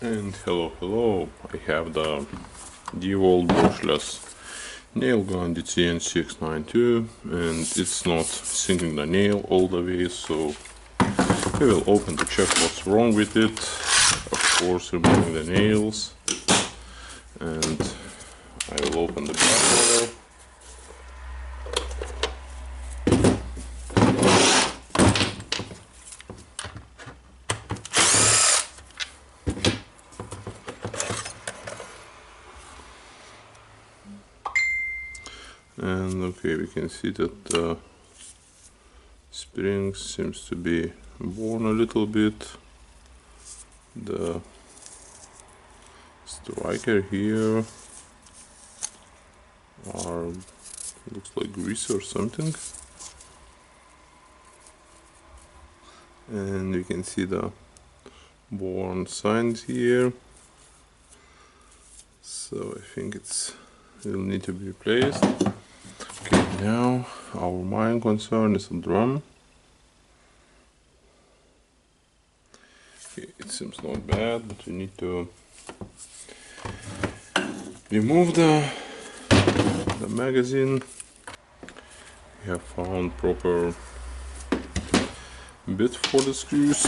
And hello, I have the Dewalt brushless nail gun DCN692 and it's not sinking the nail all the way, so we will open to check what's wrong with it. Of course, removing the nails, and I will open the back cover. And okay, we can see that the spring seems to be worn a little bit. The striker here looks like grease or something, and you can see the worn signs here, so I think it will need to be replaced. Okay, now our main concern is the drum. Okay, it seems not bad, but we need to remove the magazine. We have found proper bit for the screws.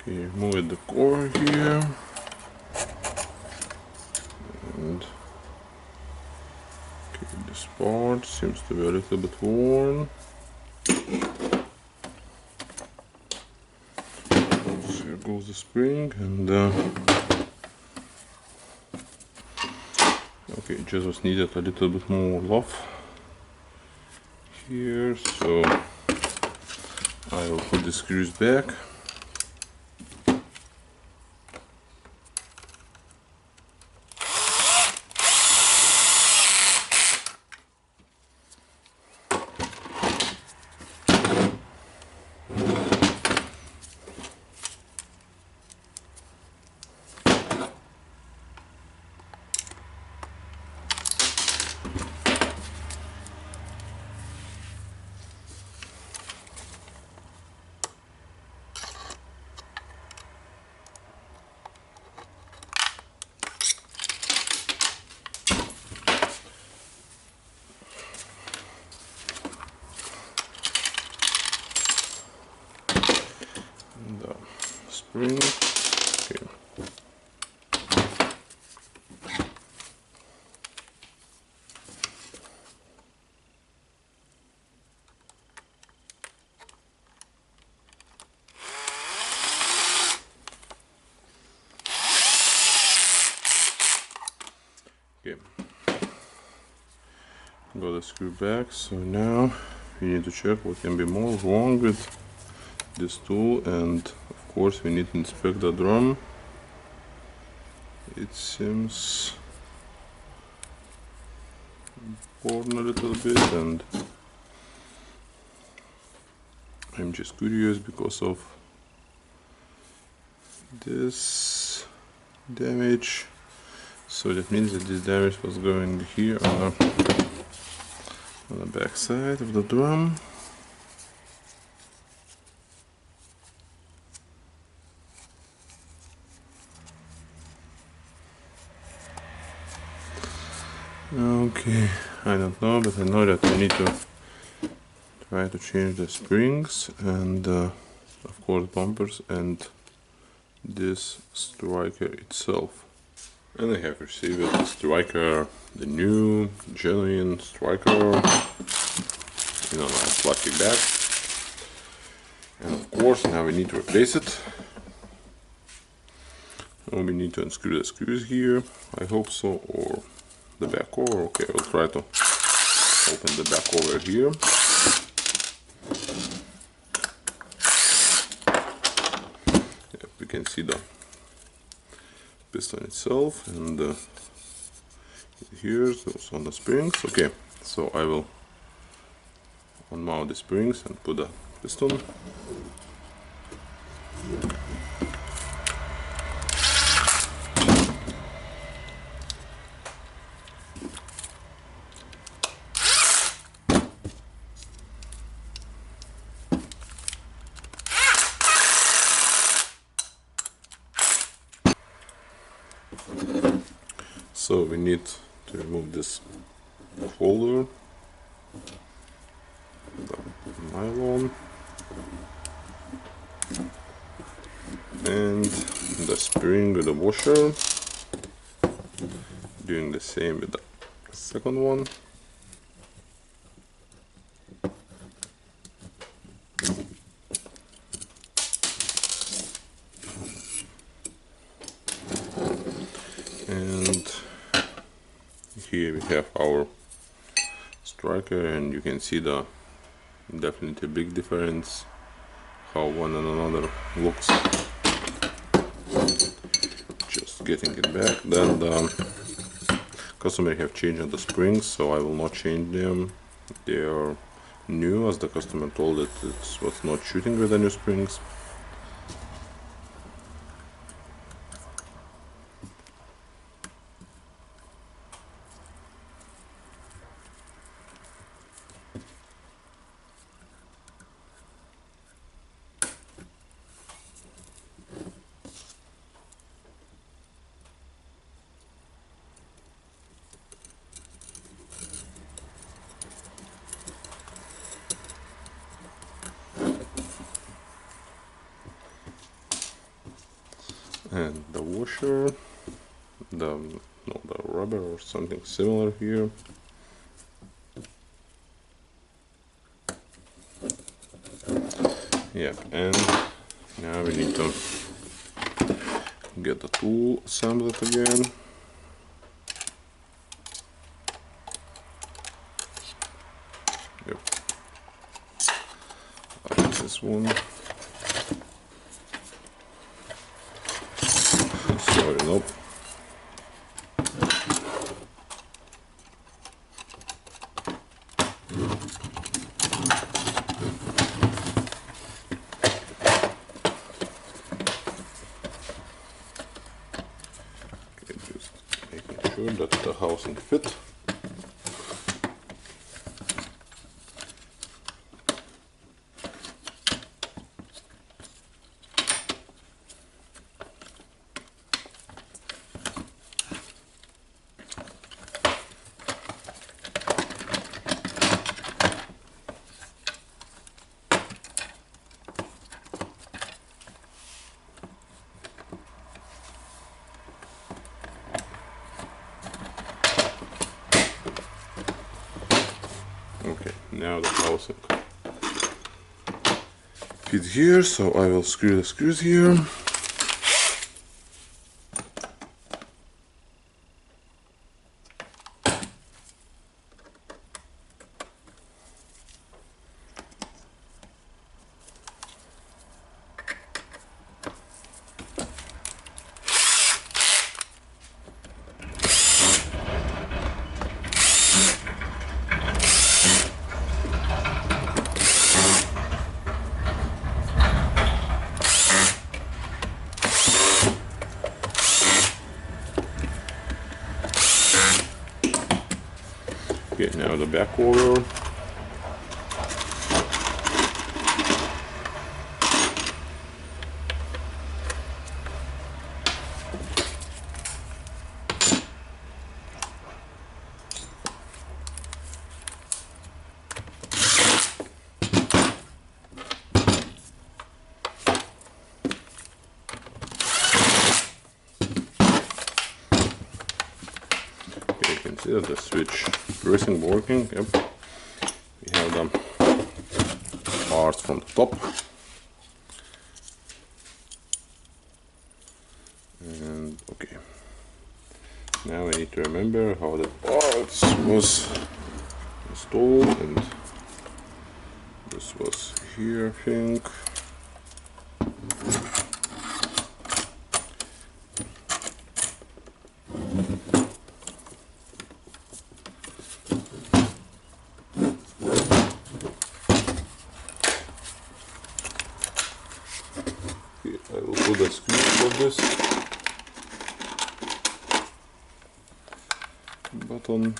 Okay, remove the cover here, and okay, this part seems to be a little bit worn. So here goes the spring, and okay, just was needed a little bit more love here, so I will put the screws back. Spring. Okay. Okay. Got the screw back, so now we need to check what can be more wrong with this tool, and of course we need to inspect the drum. It seems worn a little bit, and I'm just curious because of this damage. So that means that this damage was going here on the back side of the drum. Okay, I don't know, but I know that I need to try to change the springs and of course bumpers and this striker itself. And I have received the striker, the new genuine striker, in a nice plastic bag. And of course now we need to replace it. So we need to unscrew the screws here, I hope so, or the back cover. Okay, I'll try to open the back cover here. Yep, we can see the piston itself and Here, those on the springs. Okay, so I will unmount the springs and put a piston. So we need to remove this holder, the nylon, and the spring with the washer. Doing the same with the second one. And here we have our striker, and you can see the definitely big difference how one and another looks. Just getting it back. Then the customer have changed the springs, so I will not change them. They are new, as the customer told that it was not shooting with the new springs. And the washer, the rubber or something similar here. Yeah, and now we need to get the tool assembled again. Yep, like this one. Sorry, nope. Okay, just making sure that the housing fit. Okay, now the housing fits here, so I will screw the screws here. Okay, now the back order. Okay, you can see that the switch pressing working. Yep, we have the parts from the top, and okay, now I need to remember how the parts was installed, and this was here, I think. this button.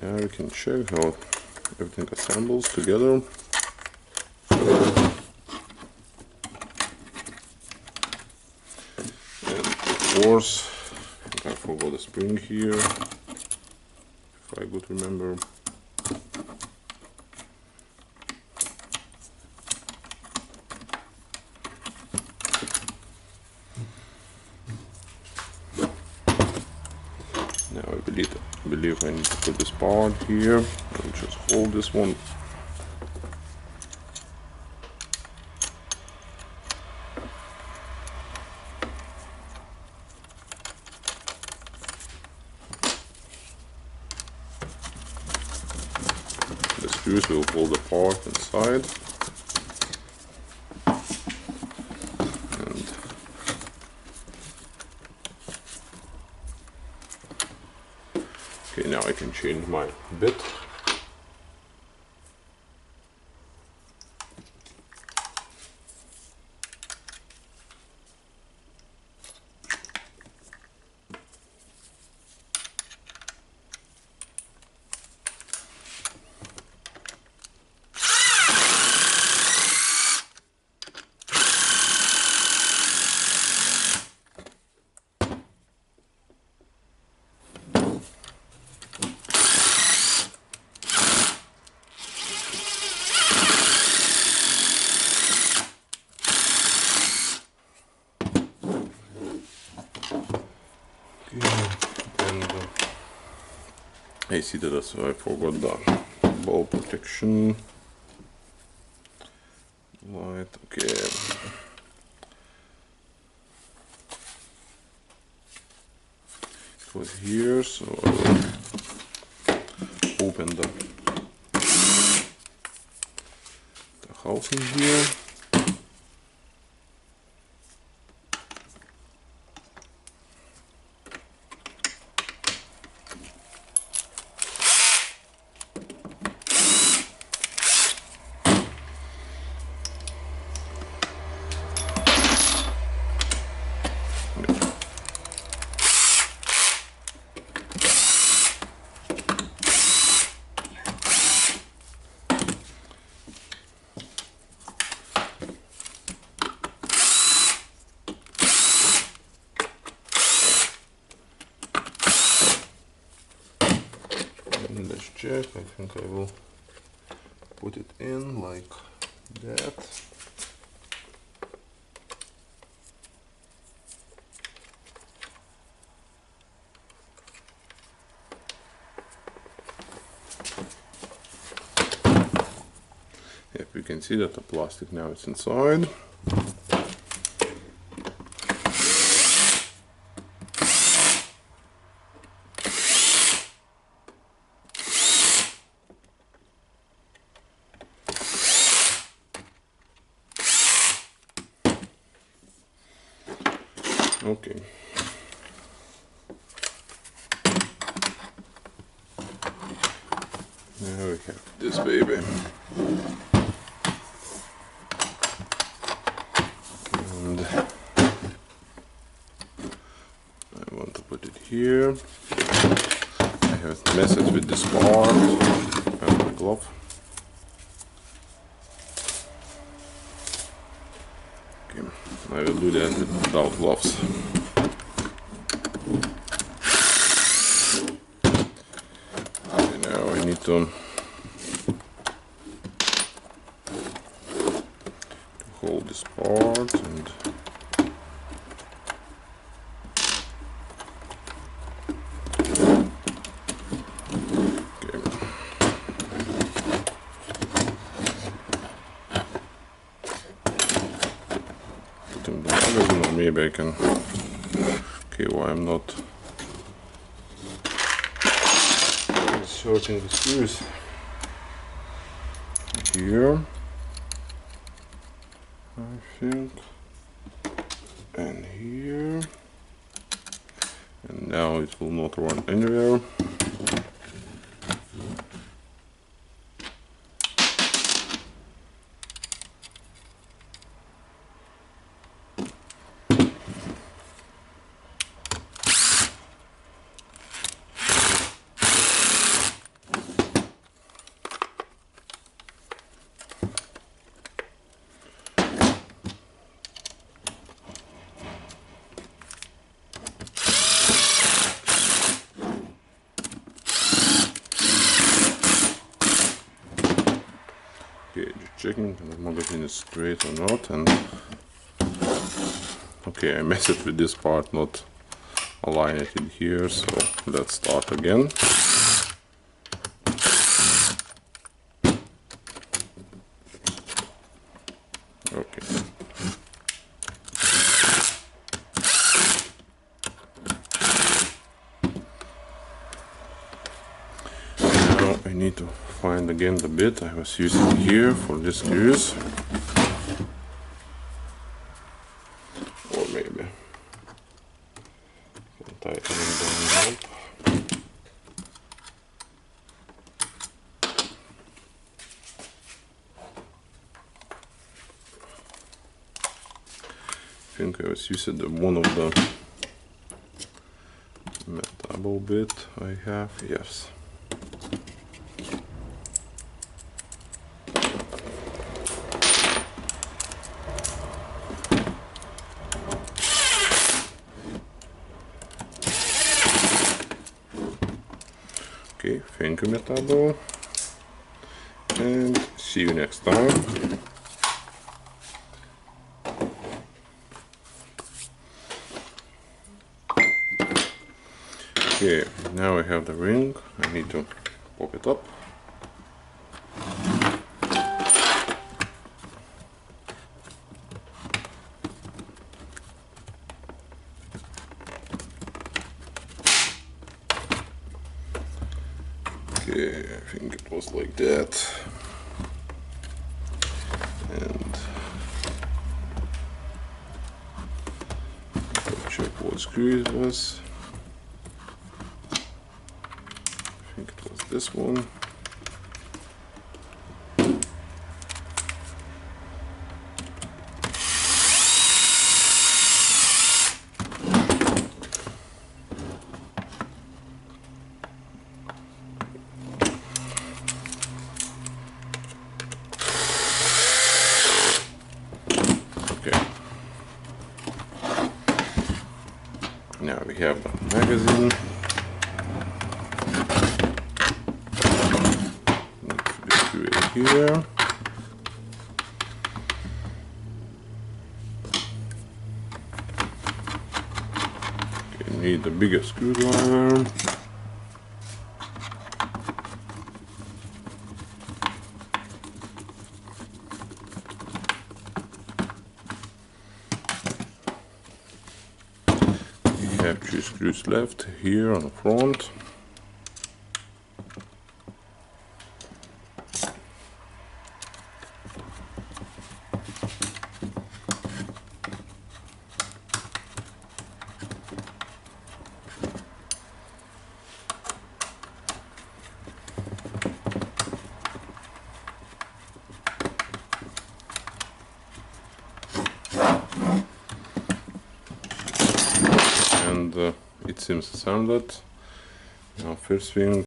Now we can check how everything assembles together. And of course, I forgot the spring here, if I could remember. Now I believe I need to put this part here. I'll just hold this one. The screws will hold the part inside. Okay, now I can change my bit. And I see that I forgot the ball protection light. Okay. It was here, so I will open the housing here. Let's check. I think I will put it in like that. Yep, you can see that the plastic now is inside. Okay. Now we have this baby. And I want to put it here. I have messed with this part and the glove. Okay, I will do that without gloves. Okay, now I need to hold this part and maybe I can, okay, why I'm not inserting the screws here. I think, and here, and now it will not run anywhere. Okay, just checking if the magazine is straight or not, and okay, I messed with this part, not align it in here, so let's start again. Okay. Now I need to find again the bit I was using here for this screws, or maybe tighten them up. I think I was using one of the metal bit I have, yes. Okay, thank you Metabo, and see you next time. Okay, now I have the ring, I need to pop it up. Okay, I think it was like that, and I'll check what screw it was. I think it was this one. Now we have the magazine. Need to be screwed here. Okay, need a bigger screwdriver. We have 2 screws left here on the front. And it seems assembled. Now first thing,